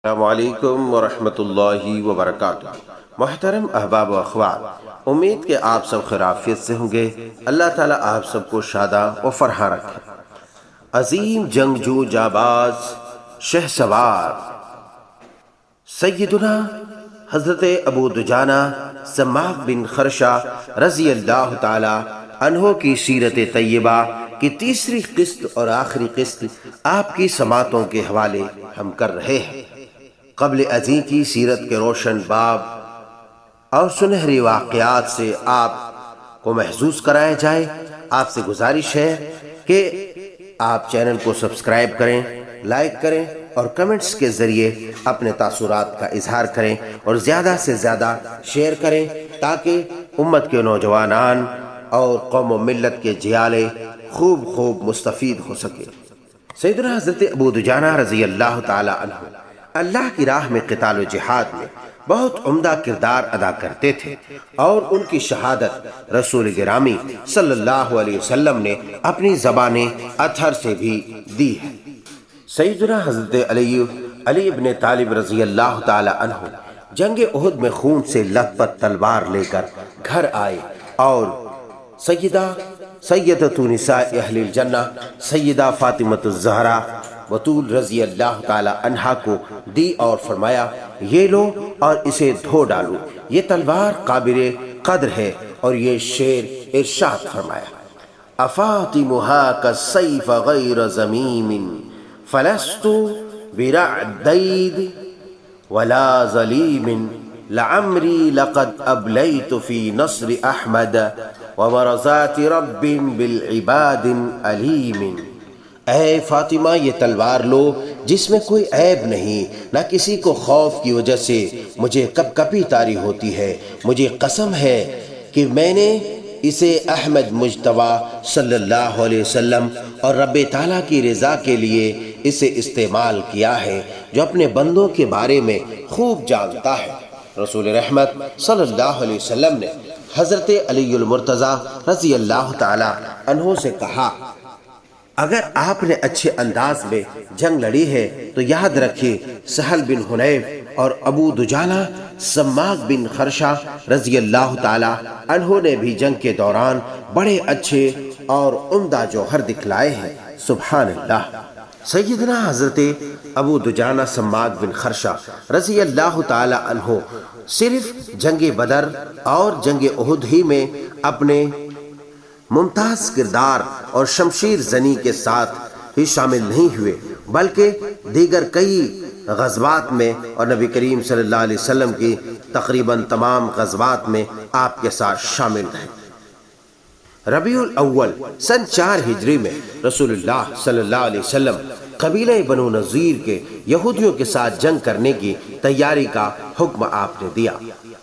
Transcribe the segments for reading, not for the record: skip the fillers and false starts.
السلام علیکم ورحمۃ اللہ وبرکاتہ۔ محترم احباب و اخوات، امید کہ آپ سب خیریت سے ہوں گے۔ اللہ تعالیٰ آپ سب کو شادہ و فرحاں رکھے۔ عظیم جنگجو جاباز شہ سوار سیدنا حضرت ابو دجانہ سماک بن خرشہ رضی اللہ تعالی عنہ کی سیرت طیبہ کی تیسری قسط اور آخری قسط آپ کی سماعتوں کے حوالے ہم کر رہے ہیں۔ قبل ازیں کی سیرت کے روشن باب اور سنہری واقعات سے آپ کو محظوظ کرایا جائے۔ آپ سے گزارش ہے کہ آپ چینل کو سبسکرائب کریں، لائک کریں اور کمنٹس کے ذریعے اپنے تاثرات کا اظہار کریں اور زیادہ سے زیادہ شیئر کریں تاکہ امت کے نوجوانان اور قوم و ملت کے جیالے خوب مستفید ہو سکے۔ سیدنا حضرت ابو دجانہ رضی اللہ تعالی عنہ اللہ کی راہ میں قتال و جہاد میں بہت عمدہ کردار ادا کرتے تھے اور ان کی شہادت رسول گرامی صلی اللہ علیہ وسلم نے اپنی زبان اطہر سے بھی دی ہے۔ سیدنا حضرت علی ابن طالب رضی اللہ تعالی عنہ جنگ احد میں خون سے لت پت تلوار لے کر گھر آئے اور سیدۃ نساء اہل الجنہ سیدہ فاطمۃ الزہرا بطول رضی اللہ تعالی عنہا کو دی اور فرمایا، یہ لو اور اسے دھو ڈالو، یہ تلوار قابل قدر ہے۔ اور یہ شعر ارشاد فرمایا، افاطمها كالسيف غير زميم فلست برعديد ولا ظليم لعمري لقد أبليت في نصر أحمد ومرزات رب بالعباد أليم۔ اے فاطمہ، یہ تلوار لو جس میں کوئی عیب نہیں، نہ کسی کو خوف کی وجہ سے مجھے کپ کپی طاری ہوتی ہے۔ مجھے قسم ہے کہ میں نے اسے احمد مجتبی صلی اللہ علیہ وسلم اور رب تعالیٰ کی رضا کے لیے اسے استعمال کیا ہے، جو اپنے بندوں کے بارے میں خوب جانتا ہے۔ رسول رحمت صلی اللہ علیہ وسلم نے حضرت علی المرتضیٰ رضی اللہ تعالی عنہ سے کہا، اگر آپ نے اچھے انداز میں جنگ لڑی ہے تو یاد رکھیے سہل بن حنیف اور ابو دجانہ سماک بن خرشہ رضی اللہ تعالی عنہ نے بھی جنگ کے دوران بڑے اچھے اور عمدہ جوہر دکھلائے ہیں۔ سبحان اللہ۔ سیدنا حضرت ابو دجانہ سماک بن خرشہ رضی اللہ تعالی عنہ صرف جنگ بدر اور جنگ احد ہی میں اپنے ممتاز کردار اور شمشیر زنی کے ساتھ ہی شامل نہیں ہوئے، بلکہ دیگر کئی غزوات میں اور نبی کریم صلی اللہ علیہ وسلم کی تقریباً تمام غزوات میں آپ کے ساتھ شامل رہے۔ ربیع الاول سن 4 ہجری میں رسول اللہ صلی اللہ علیہ وسلم قبیلہ بنو نذیر کے یہودیوں کے ساتھ جنگ کرنے کی تیاری کا حکم آپ نے دیا۔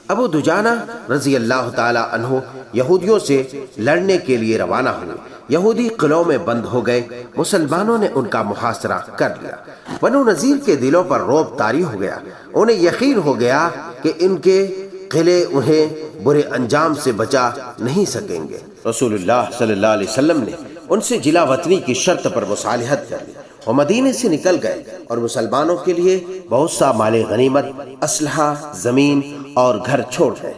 ابو دجانہ رضی اللہ تعالی عنہ یہودیوں سے لڑنے کے لیے روانہ ہوئے۔ یہودی قلعوں میں بند ہو گئے، مسلمانوں نے ان کا محاصرہ کر لیا۔ بنو نذیر کے دلوں پر رعب طاری ہو گیا، انہیں یقین ہو گیا کہ ان کے قلعے انہیں برے انجام سے بچا نہیں سکیں گے۔ رسول اللہ صلی اللہ علیہ وسلم نے ان سے جلا وطنی کی شرط پر مصالحت کر لی۔ وہ مدینے سے نکل گئے اور مسلمانوں کے لیے بہت سا مال غنیمت، اسلحہ، زمین اور گھر چھوڑ گئے۔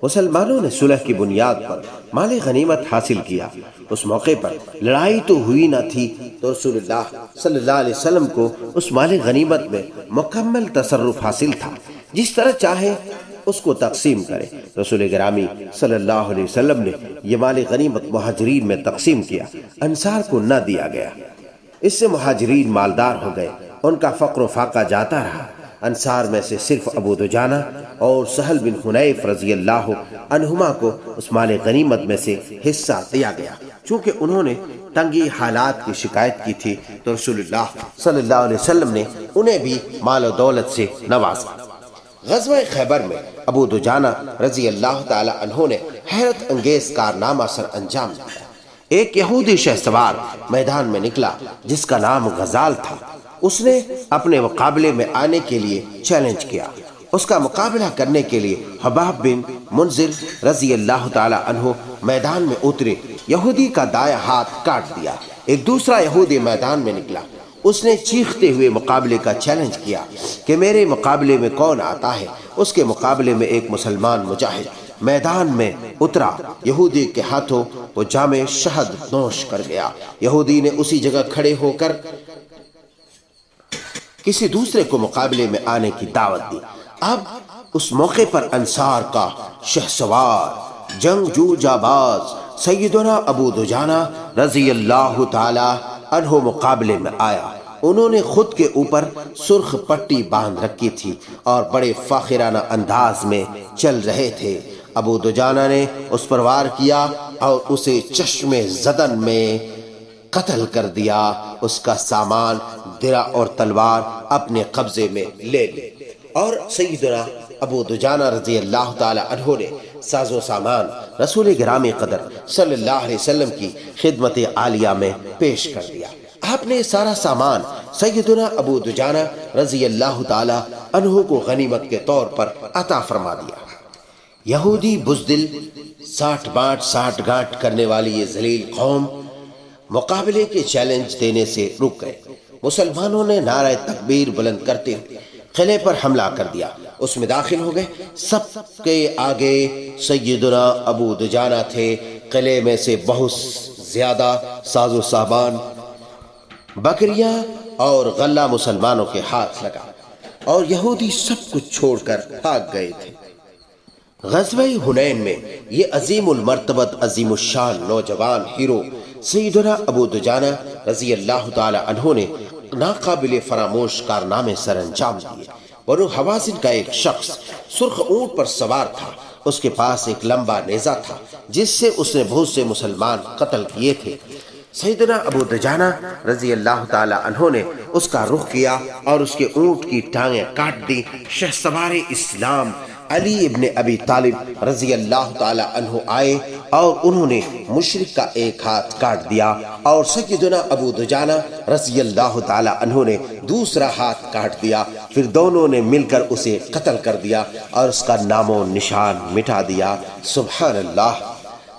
مسلمانوں نے صلح کی بنیاد پر مال غنیمت حاصل کیا۔ اس موقع پر لڑائی تو ہوئی نہ تھی تو رسول اللہ صلی اللہ علیہ وسلم کو اس مال غنیمت میں مکمل تصرف حاصل تھا، جس طرح چاہے اس کو تقسیم کرے۔ رسول گرامی صلی اللہ علیہ وسلم نے یہ مال غنیمت مہاجرین میں تقسیم کیا، انصار کو نہ دیا گیا۔ اس سے مہاجرین مالدار ہو گئے، ان کا فقر و فاقہ جاتا رہا۔ انصار میں سے صرف ابو دجانہ اور سہل بن حنیف رضی اللہ عنہما کو اس مال غنیمت میں سے حصہ دیا گیا۔ چونکہ انہوں نے تنگی حالات کی شکایت کی تھی تو رسول اللہ صلی اللہ علیہ وسلم نے انہیں بھی مال و دولت سے نوازا۔ غزوہ خیبر میں ابو دجانہ رضی اللہ تعالی عنہ نے حیرت انگیز کارنامہ سر انجام دیا۔ ایک یہودی شہ سوار میدان میں نکلا جس کا نام غزال تھا۔ اس نے اپنے مقابلے میں آنے کے لیے چیلنج کیا۔ اس کا مقابلہ کرنے کے لیے حباب بن منذر رضی اللہ تعالی عنہ میدان میں اترے، یہودی کا دایاں ہاتھ کاٹ دیا۔ ایک دوسرا یہودی میدان میں نکلا، اس نے چیختے ہوئے مقابلے کا چیلنج کیا کہ میرے مقابلے میں کون آتا ہے۔ اس کے مقابلے میں ایک مسلمان مجاہد میدان میں اترا، یہودی کے ہاتھوں وہ جام شہد نوش کر گیا۔ یہودی نے اسی جگہ کھڑے ہو کر کسی دوسرے کو مقابلے میں آنے کی دعوت دی۔ اب اس موقع پر انصار کا شہسوار جنگجو جاباز سیدنا ابو دجانہ رضی اللہ تعالی عنہ مقابلے میں آیا۔ انہوں نے خود کے اوپر سرخ پٹی باندھ رکھی تھی اور بڑے فاخرانہ انداز میں چل رہے تھے۔ ابو دجانہ نے اس پر وار کیا اور اسے چشم زدن میں قتل کر دیا۔ اس کا سامان، درع اور تلوار اپنے قبضے میں لے لی، اور سیدنا ابو دجانہ رضی اللہ تعالی عنہ نے ساز و سامان رسول گرامی قدر صلی اللہ علیہ وسلم کی خدمت عالیہ میں پیش کر دیا۔ آپ نے سارا سامان سیدنا ابو دجانہ رضی اللہ تعالی عنہ کو غنیمت کے طور پر عطا فرما دیا۔ یہودی بزدل، ساٹھ گانٹ کرنے والی یہ ذلیل قوم مقابلے کے چیلنج دینے سے رک گئے۔ مسلمانوں نے نعرہ تکبیر بلند کرتے ہوئے قلعے پر حملہ کر دیا، اس میں داخل ہو گئے۔ سب کے آگے سیدنا ابو دجانہ تھے۔ قلعے میں سے بہت زیادہ ساز و سامان، بکریاں اور غلہ مسلمانوں کے ہاتھ لگا، اور یہودی سب کچھ چھوڑ کر بھاگ گئے تھے۔ غزوہ حنین میں یہ عظیم المرتبت عظیم الشان نوجوان ہیرو سیدنا ابو دجانہ رضی اللہ تعالی عنہ نے ناقابل فراموش کارنامے سر انجام دیے۔ بنو حوازن کا ایک شخص سرخ اونٹ پر سوار تھا۔ اس کے پاس ایک لمبا نیزہ تھا جس سے اس نے بہت سے مسلمان قتل کیے تھے۔ سیدنا ابو دجانہ رضی اللہ تعالی عنہ نے اس کا رخ کیا اور اس کے اونٹ کی ٹانگیں کاٹ دی۔ شہسوار اسلام علی ابن ابی طالب رضی اللہ تعالی عنہ آئے اور انہوں نے مشرک کا ایک ہاتھ کاٹ دیا، اور سیدنا ابو دجانہ رضی اللہ تعالی عنہ نے دوسرا ہاتھ کاٹ دیا۔ پھر دونوں نے مل کر اسے قتل کر دیا اور اس کا نام و نشان مٹا دیا۔ سبحان اللہ۔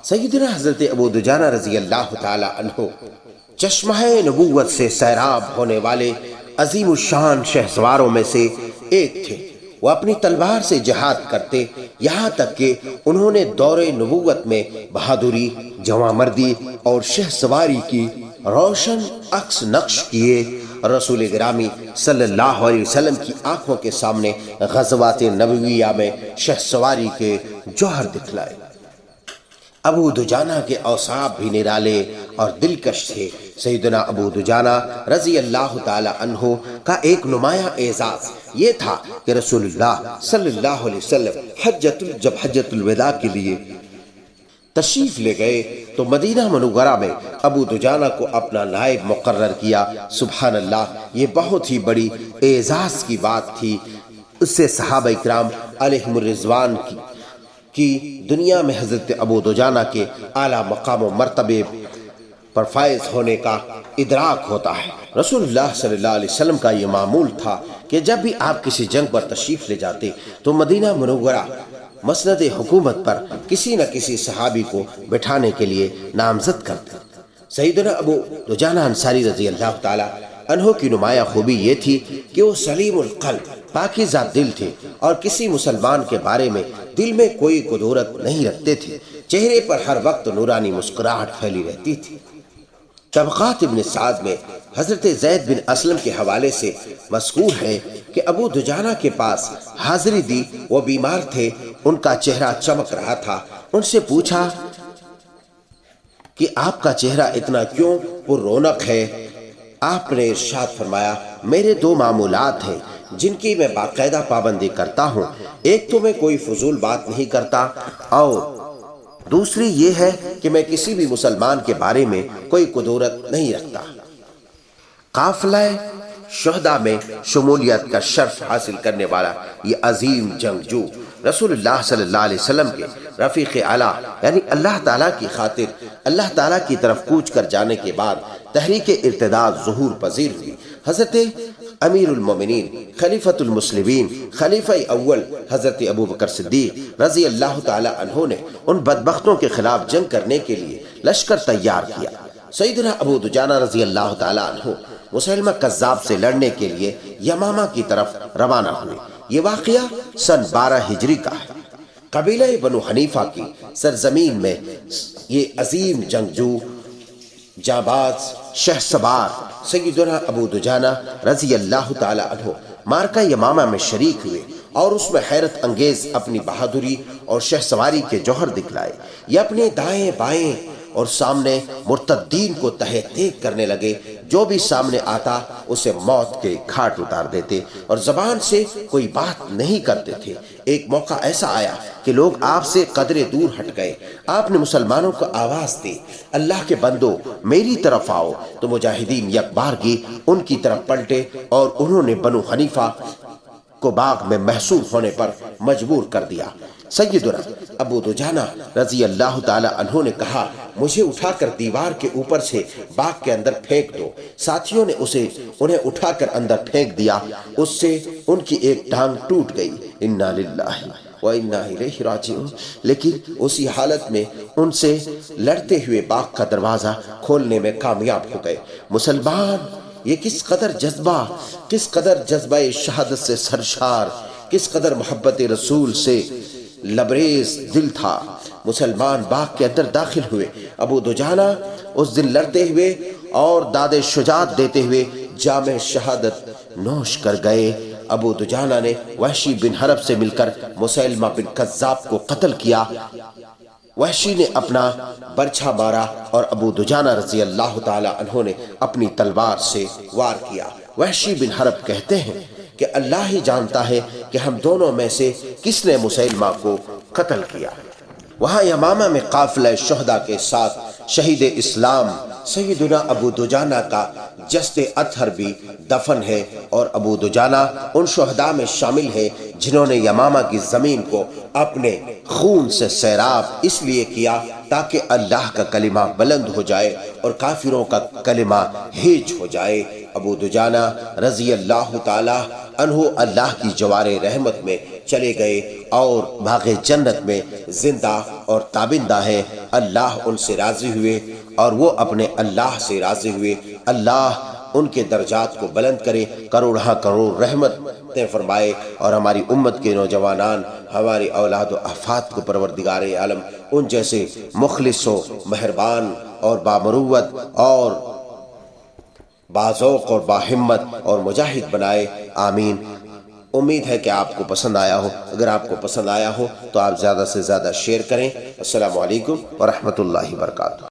سیدنا حضرت ابو دجانہ رضی اللہ تعالی عنہ چشمہ نبوت سے سیراب ہونے والے عظیم الشان شہسواروں میں سے ایک تھے۔ وہ اپنی تلوار سے جہاد کرتے، یہاں تک کہ انہوں نے دور نبوت میں بہادری، جواں مردی اور شہسواری کی روشن عکس نقش کیے۔ رسول گرامی صلی اللہ علیہ وسلم کی آنکھوں کے سامنے غزوات نبویہ میں شہسواری کے جوہر دکھلائے۔ ابو دجانہ کے اوصاف بھی نرالے اور دلکش تھے۔ سیدنا ابو دجانہ رضی اللہ تعالی عنہ کا ایک نمایاں اعزاز یہ تھا کہ رسول اللہ صلی اللہ علیہ وسلم جب حجۃ الوداع کے لیے تشریف لے گئے تو مدینہ منورہ میں ابو دجانہ کو اپنا نائب مقرر کیا۔ سبحان اللہ، یہ بہت ہی بڑی اعزاز کی بات تھی۔ اس سے صحابہ اکرام علیہم الرضوان کی دنیا میں حضرت ابو دجانہ کے اعلیٰ مقام و مرتبے پر فائز ہونے کا ادراک ہوتا ہے۔ رسول اللہ صلی اللہ علیہ وسلم کا یہ معمول تھا کہ جب بھی آپ کسی جنگ پر تشریف لے جاتے تو مدینہ منورہ مسند حکومت پر کسی نہ کسی صحابی کو بٹھانے کے لیے نامزد کرتے۔ سیدنا ابو دجانہ انصاری رضی اللہ تعالی عنہ کی نمایاں خوبی یہ تھی کہ وہ سلیم القلب، پاکیزہ دل تھے اور کسی مسلمان کے بارے میں دل میں کوئی کدورت نہیں رکھتے تھے۔ چہرے پر ہر وقت نورانی مسکراہٹ پھیلی رہتی تھی۔ طبقات ابن سعد میں حضرت زید بن اسلم کے حوالے سے مذکور ہے کہ ابو دجانہ کے پاس حاضری دی، وہ بیمار تھے، ان کا چہرہ چمک رہا تھا۔ ان سے پوچھا کہ آپ کا چہرہ اتنا کیوں پر رونق ہے؟ آپ نے ارشاد فرمایا، میرے دو معمولات ہیں جن کی میں باقاعدہ پابندی کرتا ہوں، ایک تو میں کوئی فضول بات نہیں کرتا، اور دوسری یہ ہے کہ میں کسی بھی مسلمان کے بارے میں کوئی کدورت نہیں رکھتا۔ قافلہ شہداء میں شمولیت کا شرف حاصل کرنے والا یہ عظیم جنگجو رسول اللہ صلی اللہ علیہ وسلم کے رفیق اعلیٰ یعنی اللہ تعالیٰ کی خاطر اللہ تعالیٰ کی طرف کوچ کر جانے کے بعد تحریک ارتداد ظہور پذیر ہوئی۔ حضرت امیر المومنین خلیفۃ المسلمین خلیفہ اول حضرت ابو بکر صدیق رضی اللہ تعالی عنہ نے ان بدبختوں کے خلاف جنگ کرنے کے لیے لشکر تیار کیا۔ سیدنا ابو دجانہ رضی اللہ تعالی عنہ مسلمہ کذاب سے لڑنے کے لیے یمامہ کی طرف روانہ ہوئے۔ یہ واقعہ سن 12 ہجری کا ہے۔ قبیلہ بنو حنیفہ کی سرزمین میں یہ عظیم جنگجو جانباز شہسوار سیدنا ابو دجانہ رضی اللہ تعالی عنہ مارکہ یمامہ میں شریک ہوئے اور اس میں حیرت انگیز اپنی بہادری اور شہسواری کے جوہر دکھلائے۔ یہ اپنے دائیں بائیں اور سامنے مرتدین کو تہہ تیگ کرنے لگے، جو بھی سامنے آتا اسے موت کے گھاٹ اتار دیتے اور زبان سے کوئی بات نہیں کرتے تھے۔ ایک موقع ایسا آیا کہ لوگ آپ سے قدرے دور ہٹ گئے۔ آپ نے مسلمانوں کو آواز دی، اللہ کے بندو میری طرف آؤ، تو مجاہدین یک بارگی ان کی طرف پلٹے اور انہوں نے بنو حنیفہ کو باغ میں محصور ہونے پر مجبور کر دیا۔ سیدنا ابو دجانہ رضی اللہ تعالی عنہ نے کہا، مجھے اٹھا کر دیوار کے اوپر سے باغ کے اندر پھینک دو۔ ساتھیوں نے انہیں اٹھا کر اندر پھینک دیا، اس سے ان کی ایک ٹانگ ٹوٹ گئی۔ انا للہ و انا الیہ راجعون۔ لیکن اسی حالت میں ان سے لڑتے ہوئے باغ کا دروازہ کھولنے میں کامیاب ہو گئے۔ مسلمان یہ کس قدر جذبہ شہادت سے سرشار، کس قدر محبت رسول سے لبریز دل تھا۔ مسلمان باغ کے اندر داخل ہوئے۔ ابو دجانہ اس دن لڑتے ہوئے اور داد شجاعت دیتے ہوئے جام شہادت نوش کر گئے۔ ابو دجانہ نے وحشی بن حرب سے مل کر مسیلمہ بن کذاب کو قتل کیا۔ وحشی نے اپنا برچھا مارا اور ابو دجانہ رضی اللہ تعالی عنہ نے اپنی تلوار سے وار کیا۔ وحشی بن حرب کہتے ہیں کہ اللہ ہی جانتا ہے کہ ہم دونوں میں سے کس نے مسیلمہ کو قتل کیا۔ وہاں یمامہ میں قافلہ شہداء کے ساتھ شہید اسلام سیدنا ابو دجانہ کا جسد اطہر بھی دفن ہے، اور ابو دجانہ ان شہداء میں شامل ہے جنہوں نے یمامہ کی زمین کو اپنے خون سے سیراب اس لیے کیا تاکہ اللہ کا کلمہ بلند ہو جائے اور کافروں کا کلمہ ہیج ہو جائے۔ ابو دجانہ رضی اللہ تعالی عنہ اللہ کی جوار رحمت میں چلے گئے اور باغ جنت میں زندہ اور تابندہ ہیں۔ اللہ ان سے راضی ہوئے اور وہ اپنے اللہ سے راضی ہوئے۔ اللہ ان کے درجات کو بلند کرے، کروڑہ کروڑ رحمتیں فرمائے، اور ہماری امت کے نوجوانان، ہماری اولاد و احفاد کو پروردگار عالم ان جیسے مخلص و مہربان اور بامروت اور باذوق اور باہمت اور مجاہد بنائے، آمین۔ امید ہے کہ آپ کو پسند آیا ہو۔ اگر آپ کو پسند آیا ہو تو آپ زیادہ سے زیادہ شیئر کریں۔ السلام علیکم ورحمۃ اللہ وبرکاتہ۔